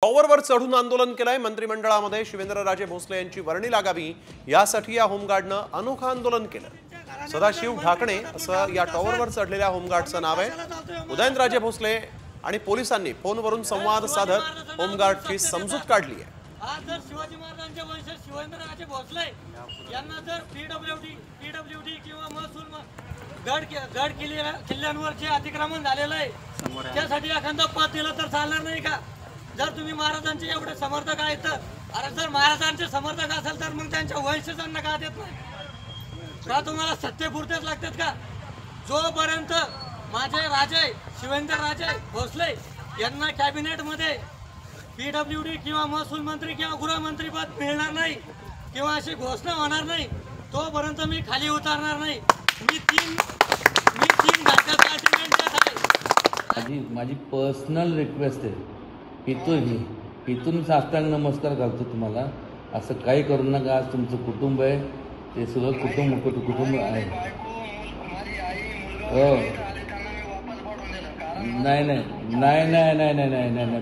टॉवरवर चढून आंदोलन केलंय। मंत्रिमंडळामध्ये शिवेंद्रराजे भोसले यांची वर्णी लागावी यासाठी या होमगार्डनं अनोखं आंदोलन केलं। सदाशिव ढाकणे असं या टॉवरवर चढलेल्या होमगार्डचं नाव आहे। उदयनराजे भोसले आणि पोलिसांनी फोनवरून संवाद साधत होमगार्डची समजूत काढली आहे। आज जर शिवाजी महाराजांचे वंशज शिवेंद्रराजे भोसले यांना जर पीडब्ल्यूडी किंवा महसूल गड किल्ल्यांवर जे अतिक्रमण झालेलं आहे त्यासाठी एखादं पद दिलं तर चालणार नाही का? जर तुम्ही महाराजांचे एवढे समर्थक आहेत तर अरे जर महाराजांचे समर्थक असेल तर मग त्यांच्या वंशजांना का देत नाही का? तुम्हाला सत्तेपुरतेच लागतात का? जोपर्यंत माझे राजे शिवेंद्रराजे भोसले यांना कॅबिनेटमध्ये पीडब्ल्यूडी किंवा महसूल मंत्री किंवा गृहमंत्री पद मिळणार नाही किंवा अशी घोषणा होणार नाही तोपर्यंत मी खाली उतरणार नाही। मी तीन घटकाचा अग्रीमेंट देत आहे। माझी पर्सनल रिक्वेस्ट आहे, इथून साष्टांग नमस्कार घालतो तुम्हाला। असं काही करू नका। आज तुमचं कुटुंब आहे, ते सगळं कुटुंब आहे। हो नाही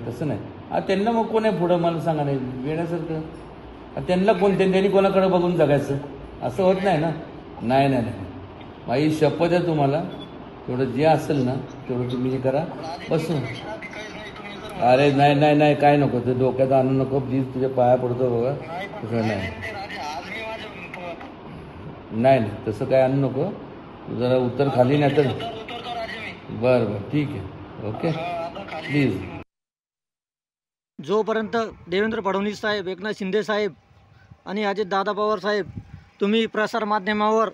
तसं नाही। त्यांना मग कोण आहे पुढं मला सांगा, नाही वेळासारखं त्यांना त्यांनी कोणाकडे बघून जगायचं असं होत नाही ना। नाही माझी शपथ आहे तुम्हाला, तेवढं जे असेल ना तेवढं तुम्ही हे करा बसून। अरे नाही काय नको, ते डोक्यात आणू नको प्लीज, तुझ्या पाया पडतो बघा। तसं नाही तसं काय आणू नको, जरा उत्तर खाली नाही तर बरं ठीक आहे ओके प्लीज। जोपर्यंत देवेंद्र फडणवीस साहेब, एकनाथ शिंदे साहेब आणि अजितदादा पवार साहेब तुम्ही प्रसार माध्यमावर